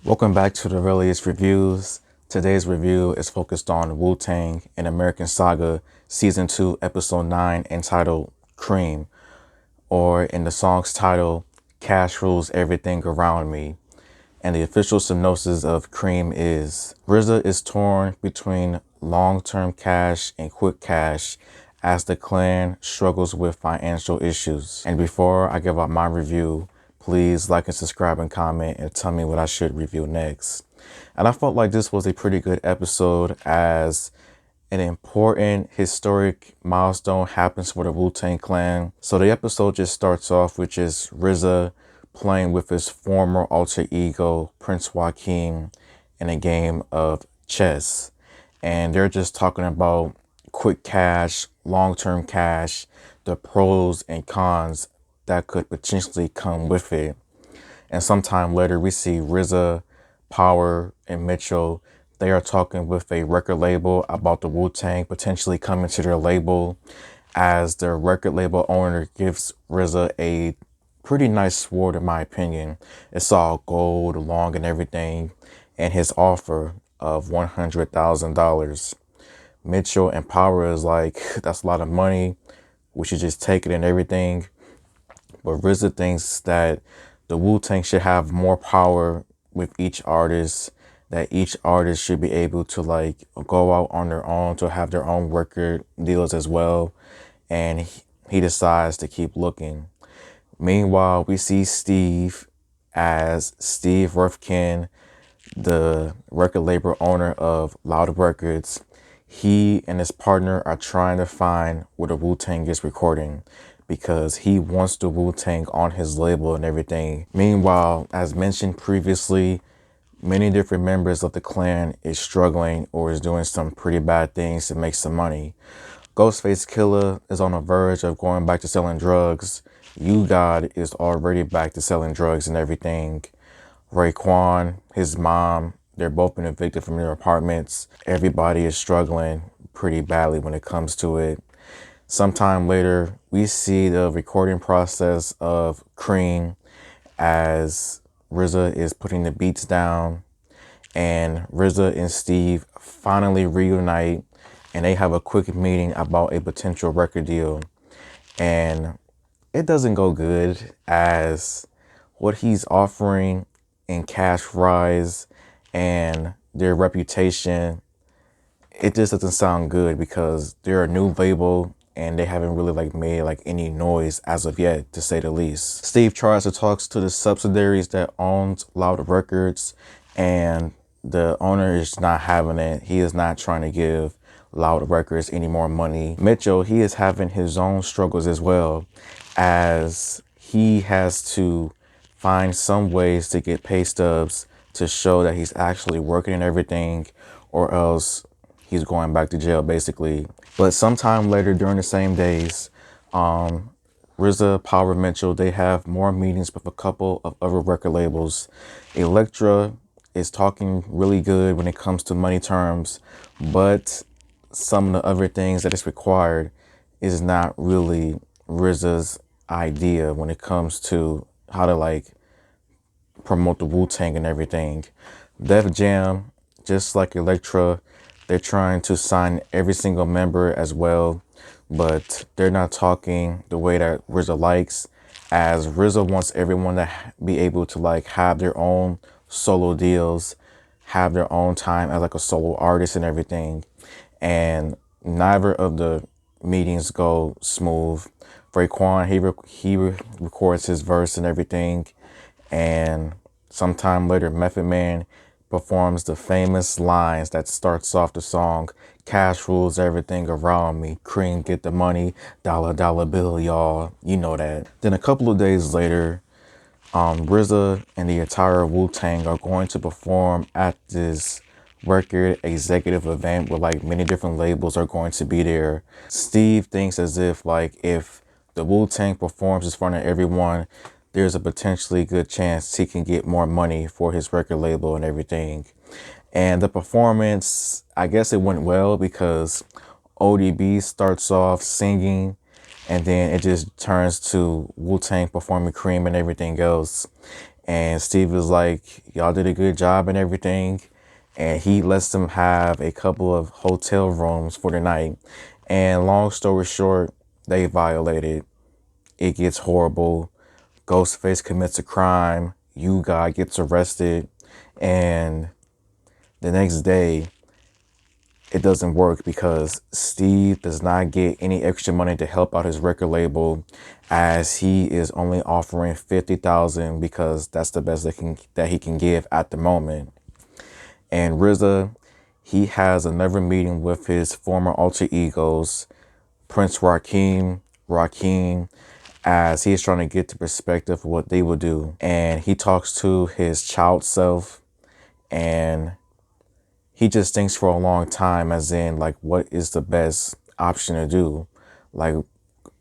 Welcome back to the Reliest Reviews. Today's review is focused on Wu-Tang and American Saga Season 2, Episode 9, entitled C.R.E.A.M, or in the song's title, Cash Rules Everything Around Me. And the official synopsis of C.R.E.A.M is, RZA is torn between long-term cash and quick cash as the clan struggles with financial issues. And before I give out my review, please like and subscribe and comment and tell me what I should review next. And I felt like this was a pretty good episode as an important historic milestone happens for the Wu-Tang Clan. So the episode just starts off with just RZA playing with his former alter ego, Prince Joaquin, in a game of chess. And they're just talking about quick cash, long-term cash, the pros and cons that could potentially come with it. And sometime later, we see RZA, Power, and Mitchell. They are talking with a record label about the Wu-Tang potentially coming to their label, as the record label owner gives RZA a pretty nice sword, in my opinion. It's all gold, long, and everything, and his offer of $100,000. Mitchell and Power is like, that's a lot of money. We should just take it and everything. But RZA thinks that the Wu-Tang should have more power with each artist, that each artist should be able to like go out on their own, to have their own record deals as well. And he decides to keep looking. Meanwhile, we see Steve as Steve Rifkin, the record label owner of Loud Records. He and his partner are trying to find where the Wu-Tang is recording, because he wants the Wu-Tang on his label and everything. Meanwhile, as mentioned previously, many different members of the clan is struggling or is doing some pretty bad things to make some money. Ghostface Killah is on the verge of going back to selling drugs. U-God is already back to selling drugs and everything. Raekwon, his mom, they're both been evicted from their apartments. Everybody is struggling pretty badly when it comes to it. Sometime later, we see the recording process of C.R.E.A.M as RZA is putting the beats down, and RZA and Steve finally reunite, and they have a quick meeting about a potential record deal. And it doesn't go good, as what he's offering in cash rise and their reputation, it just doesn't sound good, because they're a new label and they haven't really made any noise as of yet, to say the least. Steve tries to talk to the subsidiaries that owns Loud Records, and the owner is not having it. He is not trying to give Loud Records any more money. Mitchell, he is having his own struggles as well, as he has to find some ways to get pay stubs to show that he's actually working and everything, or else he's going back to jail, basically. But sometime later during the same days, RZA, Power, Mitchell, they have more meetings with a couple of other record labels. Elektra is talking really good when it comes to money terms, but some of the other things that is required is not really RZA's idea when it comes to how to promote the Wu-Tang and everything. Def Jam, just like Elektra, they're trying to sign every single member as well, but they're not talking the way that RZA likes, as RZA wants everyone to be able to have their own solo deals, have their own time as a solo artist and everything. And neither of the meetings go smooth. Raekwon, he records his verse and everything, and sometime later, Method Man performs the famous lines that starts off the song, "Cash rules everything around me. C.R.E.A.M get the money. Dollar, dollar bill, y'all." You know that. Then a couple of days later, RZA and the entire Wu-Tang are going to perform at this record executive event where many different labels are going to be there. Steve thinks as if if the Wu-Tang performs in front of everyone, there's a potentially good chance he can get more money for his record label and everything. And the performance, I guess it went well, because ODB starts off singing, and then it just turns to Wu-Tang performing C.R.E.A.M and everything else. And Steve is like, y'all did a good job and everything. And he lets them have a couple of hotel rooms for the night. And long story short, they violated. It gets horrible. Ghostface commits a crime. You guy gets arrested. And the next day, it doesn't work because Steve does not get any extra money to help out his record label, as he is only offering $50,000 because that's the best that he can give at the moment. And RZA, he has another meeting with his former alter egos, Prince Rakim, as he's trying to get the perspective of what they would do. And he talks to his child self, and he just thinks for a long time, as in, like, what is the best option to do? Like,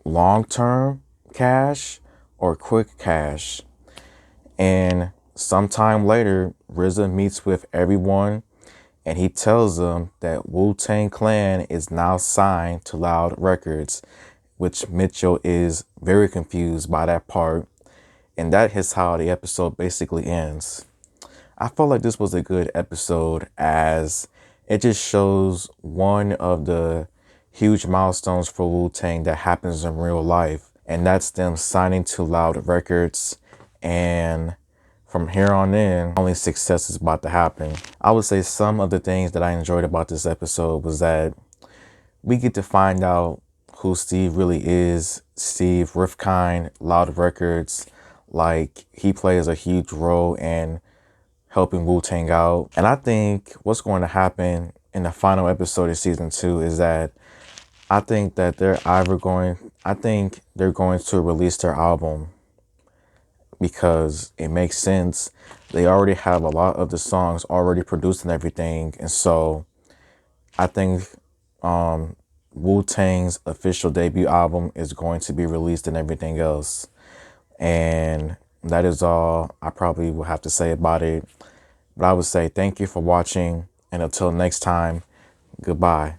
long-term cash or quick cash? And sometime later, RZA meets with everyone, and he tells them that Wu-Tang Clan is now signed to Loud Records, which Mitchell is very confused by that part. And that is how the episode basically ends. I felt like this was a good episode, as it just shows one of the huge milestones for Wu-Tang that happens in real life. And that's them signing to Loud Records. And from here on in, only success is about to happen. I would say some of the things that I enjoyed about this episode was that we get to find out who Steve really is. Steve Rifkind, Loud Records, like, he plays a huge role in helping Wu-Tang out. And I think what's going to happen in the final episode of season 2 is that I think they're going to release their album, because it makes sense. They already have a lot of the songs already produced and everything. And so I think Wu-Tang's official debut album is going to be released and everything else. And that is all I probably will have to say about it. But I would say thank you for watching, and until next time, goodbye.